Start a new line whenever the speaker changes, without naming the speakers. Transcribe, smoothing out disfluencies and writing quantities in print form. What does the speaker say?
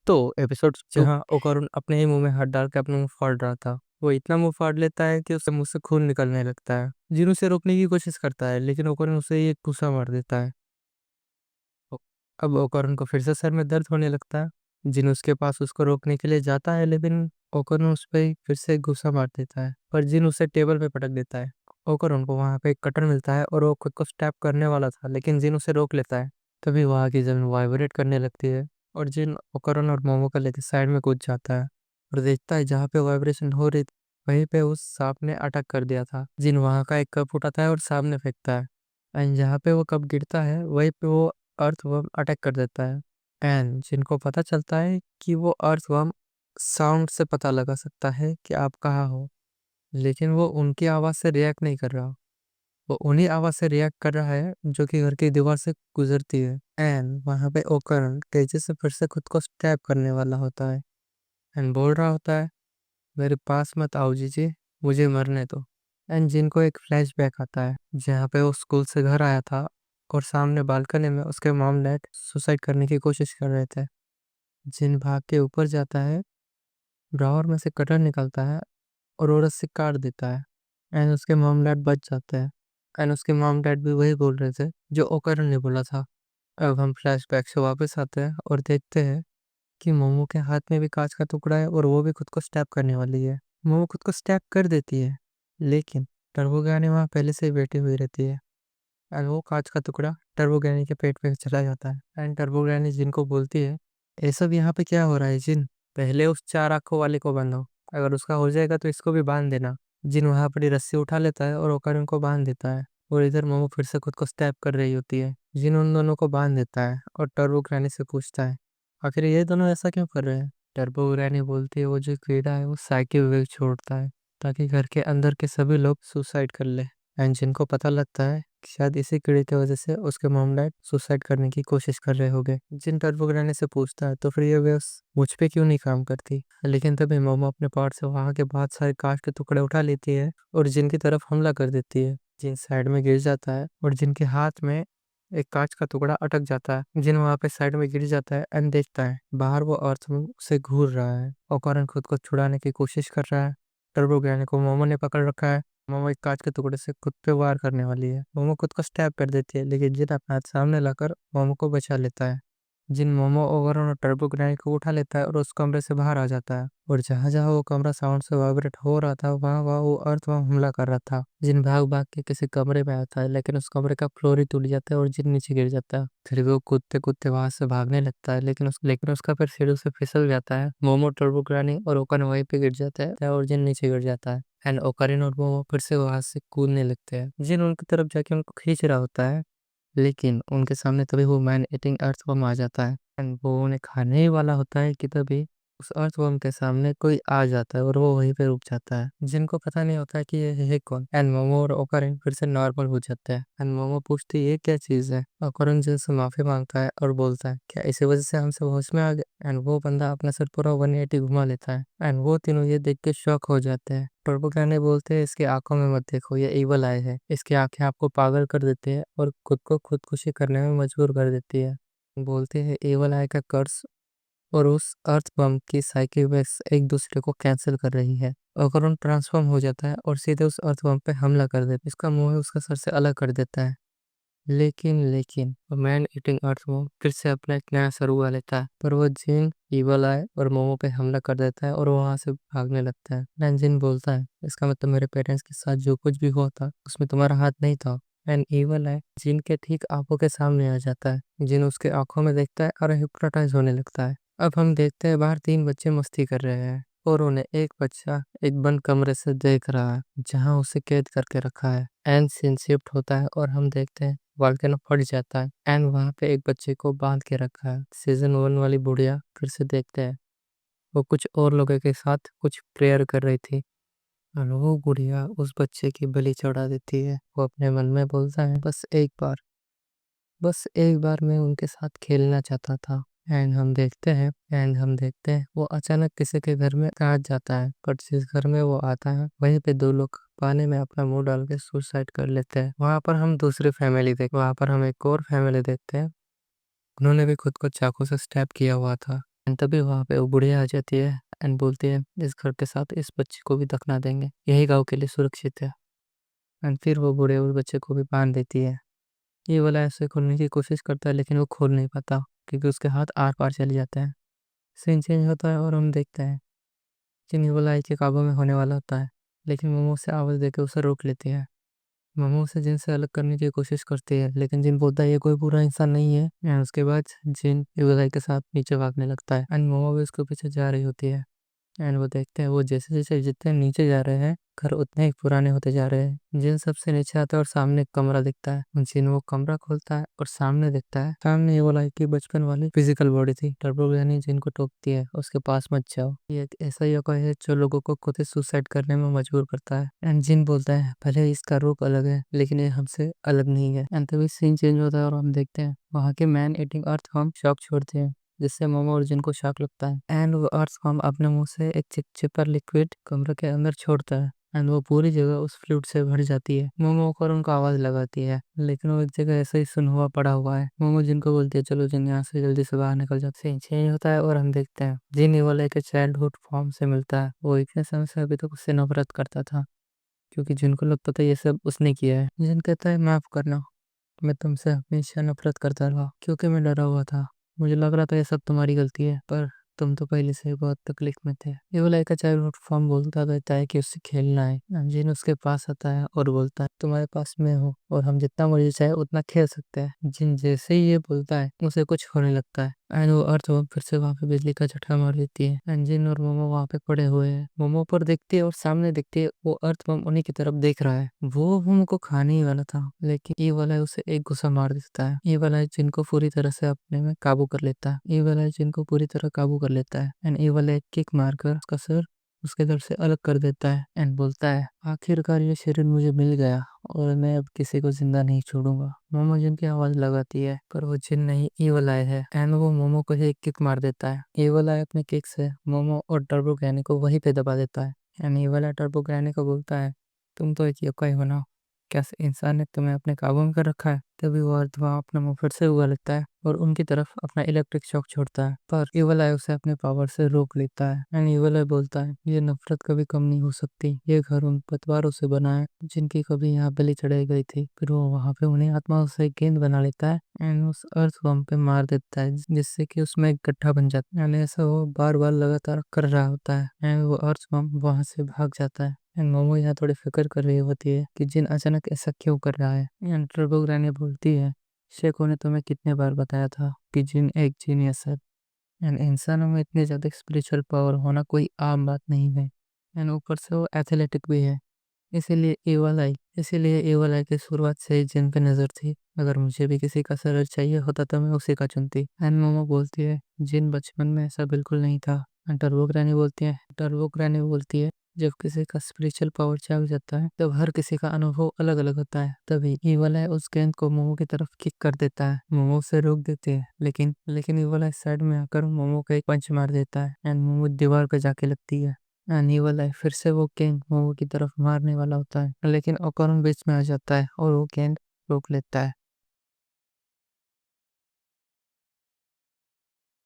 तो episode to.
जहाँ ओकरुन अपने ही मुंह में हाथ डाल के अपने मुंह फाड़ रहा था। वो इतना मुंह फाड़ लेता है कि उसके मुंह से खून निकलने लगता है। जिन उसे रोकने की कोशिश करता है लेकिन ओकरुन उसे एक घूंसा मार देता है। ओ- अब ओकरुन को फिर से सर में दर्द होने लगता है। जिन उसके पास उसको रोकने के लिए जाता है लेकिन ओकरुन उस पर फिर से एक घूंसा मार देता है, पर जिन उसे टेबल पे पटक देता है। ओकरुन को वहां पे एक कटर मिलता है और वो खुद को स्टैप करने वाला था लेकिन जिन उसे रोक लेता है। तभी वहां की जमीन वाइब्रेट करने लगती है और जिन ओकरुन और मोमो को लेकर साइड में कूद जाता है और देखता है जहाँ पे वाइब्रेशन हो रही थी वहीं पे उस सांप ने अटैक कर दिया था। जिन वहां का एक कप उठाता है और सामने फेंकता है, एंड जहाँ पे वो कप गिरता है वहीं पे वो अर्थवर्म अटैक कर देता है। एंड जिनको पता चलता है कि वो अर्थवर्म साउंड से पता लगा सकता है कि आप कहाँ हो, लेकिन वो उनकी आवाज से रिएक्ट नहीं कर रहा। वो उन्हीं आवाज से रिएक्ट कर रहा है जो कि घर की दीवार से गुजरती है। एंड वहां पे ओकरण तेजी से फिर से खुद को स्टैब करने वाला होता है एंड बोल रहा होता है, मेरे पास मत आओ जीजी, मुझे मरने दो। एंड जिनको एक फ्लैशबैक आता है जहाँ पे वो स्कूल से घर आया था और सामने बालकनी में उसके मॉम डैड सुसाइड करने की कोशिश कर रहे थे। जिन भाग के ऊपर जाता है, ड्रॉवर में से कटर निकलता है और वो रस्सी काट देता है। एंड उसके मॉम डैड बच जाते हैं। एंड उसके मॉम डैड भी वही बोल रहे थे जो ओकरन ने बोला था। अब हम फ्लैशबैक से वापस आते हैं और देखते हैं कि मोमो के हाथ में भी कांच का टुकड़ा है और वो भी खुद को स्टैब करने वाली है। मोमो खुद को स्टैब कर देती है लेकिन टर्बो ग्रैनी वहाँ पहले से ही बैठी हुई रहती है। एंड वो कांच का टुकड़ा टर्बो ग्रैनी के पेट पे चला जाता है एंड टर्बो ग्रैनी जिन को बोलती है, ये सब यहाँ पे क्या हो रहा है जिन, पहले उस चार आंखों वाले को बांधो, अगर उसका हो जाएगा तो इसको भी बांध देना। जिन वहां अपनी रस्सी उठा लेता है और ओकर उनको बांध देता है और इधर मोमो फिर से खुद को स्टैब कर रही होती है। जिन उन दोनों को बांध देता है और टर्बो ग्रैनी से पूछता है, आखिर ये दोनों ऐसा क्यों कर रहे हैं। टर्बो ग्रैनी बोलती है वो जो कीड़ा है वो साइकिल वेव छोड़ता है ताकि घर के अंदर के सभी लोग सुसाइड कर ले। एंड जिनको पता लगता है कि शायद इसी कीड़े की वजह से उसके मॉम डैड सुसाइड करने की कोशिश कर रहे होंगे। जिन टर्बो ग्रैनी से पूछता है तो फिर ये वेव्स मुझ पे क्यों नहीं काम करती, लेकिन तभी मोमो अपने पार्ट से वहां के बहुत सारे कांच के टुकड़े उठा लेती है और जिनकी तरफ हमला कर देती है। जिन साइड में गिर जाता है और जिनके हाथ में एक कांच का टुकड़ा अटक जाता है। जिन वहां पे साइड में गिर जाता है एंड देखता है बाहर वो अर्थ से घूर रहा है और कारण खुद को छुड़ाने की कोशिश कर रहा है। टर्बो ग्रैनी को मोमो ने पकड़ रखा है। मोमो एक कांच के टुकड़े से खुद पे वार करने वाली है। मोमो खुद को स्टैब कर देती है लेकिन जिन अपना हाथ सामने लाकर मोमो को बचा लेता है। जिन मोमो ओवरऑन और टर्बो ग्रैनी को उठा लेता है और उस कमरे से बाहर आ जाता है और जहां जहां वो कमरा साउंड से वाइब्रेट हो रहा था वहां वहां वो अर्थ वहां हमला कर रहा था। जिन भाग भाग के किसी कमरे में आता है लेकिन उस कमरे का फ्लोर ही टूट जाता है और जिन नीचे गिर जाता है। फिर भी वो कूदते कूदते वहां से भागने लगता है लेकिन उसका पैर सीढ़ी से फिसल जाता है। मोमो टर्बो ग्रैनी और ओकन वहीं पे गिर जाता है और जिन नीचे गिर जाता है। एंड ओकरिन और मोमो फिर से वहां से कूदने लगते हैं। जिन उनकी तरफ जाके उनको खींच रहा होता है लेकिन उनके सामने तभी वो मैन ईटिंग अर्थवर्म आ जाता है एंड वो उन्हें खाने ही वाला होता है कि तभी उस अर्थवर्म के सामने कोई आ जाता है और वो वहीं पे रुक जाता है। जिनको पता नहीं होता है कि ये है कौन। एंड मोमो और ओकरिन फिर से नॉर्मल हो जाते हैं एंड मोमो पूछती है ये क्या चीज है। ओकरिन जिनसे माफी मांगता है और बोलता है क्या इसी वजह से हमसे होश में आ गए। एंड वो बंदा अपना सर पूरा 180 घुमा लेता है एंड वो तीनों ये देख के शॉक हो जाते हैं। प्रोपोगंडा बोलते हैं इसकी आंखों में मत देखो, ये इवल आई है, इसकी आंखें आपको पागल कर देती है और खुद को खुदकुशी करने में मजबूर कर देती है। बोलते हैं एवल आई का कर्स और उस अर्थ बम की साइकिल वेव्स एक दूसरे को कैंसिल कर रही है। अकरुण ट्रांसफॉर्म हो जाता है और सीधे उस अर्थ बम पे हमला कर देता है। इसका मुंह उसका सर से अलग कर देता है। लेकिन मैन ईटिंग अर्थवर्म फिर से अपना एक नया सर उगा लेता है, पर वो जिन इवल आए और मोमो पे हमला कर देता है और वो वहां से भागने लगता है। एंड जिन बोलता है इसका मतलब मेरे पेरेंट्स के साथ जो कुछ भी हुआ था उसमें तुम्हारा हाथ नहीं था। एंड इवल है जिन के ठीक आंखों के सामने आ जाता है। जिन उसके आंखों में देखता है और हिप्नोटाइज होने लगता है। अब हम देखते हैं बाहर तीन बच्चे मस्ती कर रहे हैं और उन्हें एक बच्चा एक बंद कमरे से देख रहा है जहां उसे कैद करके रखा है। एंड सीन शिफ्ट होता है और हम देखते हैं वॉल्केनो फट जाता है एंड वहां पे एक बच्चे को बांध के रखा है। सीजन 1 वाली बुढ़िया फिर से देखते हैं, वो कुछ और लोगों के साथ कुछ प्रेयर कर रही थी और वो बुढ़िया उस बच्चे की बलि चढ़ा देती है। वो अपने मन में बोलता है बस एक बार मैं उनके साथ खेलना चाहता था। एंड हम देखते हैं वो अचानक किसी के घर में आ जाता है, पर जिस घर में वो आता है वहीं पे दो लोग पानी में अपना मुंह डाल के सुसाइड कर लेते हैं। वहां पर हम एक और फैमिली देखते हैं। उन्होंने भी खुद को चाकू से स्टैब किया हुआ था। एंड तभी वहां पे वो बुढ़िया आ जाती है एंड बोलती है इस घर के साथ इस बच्चे को भी दफना देंगे, यही गांव के लिए सुरक्षित है। एंड फिर वो बूढ़े उस बच्चे को भी बांध देती है। ये वाला ऐसे खोलने की कोशिश करता है लेकिन वो खोल नहीं पाता क्योंकि उसके हाथ आर पार चले जाते हैं। सीन चेंज होता है और हम देखते हैं जिन ये वाला के काबू में होने वाला होता है, लेकिन मोमो से आवाज देकर उसे रोक लेती है। मोमो उसे जिन से अलग करने की कोशिश करती है लेकिन जिन बोलता है ये कोई बुरा इंसान नहीं है। एंड उसके बाद जिन युवराई के साथ नीचे भागने लगता है एंड मोमो भी उसके पीछे जा रही होती है। एंड वो देखते हैं वो जैसे जैसे जितने नीचे जा रहे हैं घर उतने ही पुराने होते जा रहे हैं। जिन सबसे नीचे आता है और सामने एक कमरा दिखता है। जिन वो कमरा खोलता है और सामने दिखता है, सामने ये बोला कि बचपन वाली फिजिकल बॉडी थी। टर्बो यानी जिनको टोकती है उसके पास मत जाओ। ये एक ऐसा योगा है जो लोगों को खुद ही सुसाइड करने में मजबूर करता है। एंड जिन बोलता है भले इसका रूप अलग है लेकिन ये हमसे अलग नहीं है। एंड तभी सीन चेंज होता है और हम देखते हैं वहाँ के मैन ईटिंग अर्थ हम शॉक छोड़ते हैं जिससे मोमो और जिन को शॉक लगता है। एंड वो अर्थ फॉर्म अपने मुंह से एक चिपचिपर लिक्विड कमरे के अंदर छोड़ता है एंड वो पूरी जगह उस फ्लूइड से भर जाती है। मोमो और उनको आवाज लगाती है लेकिन वो एक जगह ऐसे ही सुन हुआ पड़ा हुआ है। मोमो जिनको बोलती है चलो जिन यहाँ से जल्दी से बाहर निकल जाते हैं। चेंज होता है और हम देखते हैं जिन इवोला के चाइल्डहुड फॉर्म से मिलता है। वो इतने समय से अभी तक उससे नफरत करता था क्योंकि जिनको लगता था ये सब उसने किया है। जिन कहता है माफ करना, मैं तुमसे हमेशा नफरत करता रहा क्योंकि मैं डरा हुआ था। मुझे लग रहा था ये सब तुम्हारी गलती है पर तुम तो पहले से ही बहुत तकलीफ में थे। ये वाला एक चाइल्डहुड फॉर्म बोलता रहता है कि उससे खेलना है। जिन उसके पास आता है और बोलता है तुम्हारे पास मैं हूँ और हम जितना मर्जी चाहे उतना खेल सकते हैं। जिन जैसे ही ये बोलता है उसे कुछ होने लगता है एंड वो अर्थ वो फिर से वहां पे बिजली का झटका मार देती है। एंड जिन और मोमो वहां पे पड़े हुए हैं। मोमो पर देखती है और सामने देखती है वो अर्थ बम उन्हीं की तरफ देख रहा है। वो मोमो को खाने ही वाला था लेकिन ये वाला उसे एक गुस्सा मार देता है। ये वाला जिनको पूरी तरह से अपने में काबू कर लेता है। ये वाला जिनको पूरी तरह काबू कर लेता है एंड ये वाला एक किक मारकर उसका सर उसके दर से अलग कर देता है एंड बोलता है आखिरकार ये शरीर मुझे मिल गया और मैं अब किसी को जिंदा नहीं छोड़ूंगा। मोमो जिन की आवाज लगाती है पर वो जिन नहीं ईवल आय है एंड वो मोमो को ही एक किक मार देता है। ईवल आय अपने किक से मोमो और टर्बो ग्रैनी को वहीं पे दबा देता है and evil I turbo granny को बोलता है तुम तो एक योkai हो ना, क्या इंसान ने तुम्हें अपने काबू में कर रखा है। तभी वो अर्थ वहाँ अपना मुंह फिर से उगा लेता है और उनकी तरफ अपना इलेक्ट्रिक शॉक छोड़ता है पर ईवल आय उसे अपने पावर से रोक लेता है एंड ईवल आय बोलता है ये नफरत कभी कम नहीं हो सकती। ये घर उन पतवारों से बना है जिनकी कभी यहाँ बलि चढ़ाई गई थी। फिर वो वहाँ पे उन्हें आत्माओं से गेंद बना लेता है एंड उस अर्थ बम पे मार देता है जिससे कि उसमें एक गड्ढा बन जाता है। एंड ऐसा वो बार बार लगातार कर रहा होता है एंड वो अर्थ बम वहां से भाग जाता है। एंड मोमो यहाँ थोड़ी फिक्र कर रही होती है कि जिन अचानक ऐसा क्यों कर रहा है। एंड टर्बो ग्रैनी बोलती है शेखो ने तुम्हें कितने बार बताया था कि जिन एक जीनियस है एंड इंसानों में इतनी ज्यादा स्पिरिचुअल पावर होना कोई आम बात नहीं है। एंड ऊपर से वो एथलेटिक भी है। इसीलिए एवल आई की शुरुआत से ही जिन पे नजर थी। अगर मुझे भी किसी का सर चाहिए होता तो मैं उसी का चुनती। एंड मोमो बोलती है जिन बचपन में ऐसा बिल्कुल नहीं था। टर्बो ग्रैनी बोलती है जब किसी का स्पिरिचुअल पावर जाग जाता है तब हर किसी का अनुभव अलग अलग होता है। तभी ईवल है उस गेंद को मोमो की तरफ किक कर देता है। मोमो उसे रोक देती है लेकिन ईवल है साइड में आकर मोमो को एक पंच मार देता है एंड मोमो दीवार पे जाके लगती है। अनीवल है फिर से वो गेंद मोमो की तरफ मारने वाला होता है लेकिन ओकोरन बीच में आ जाता है और वो गेंद रोक लेता है।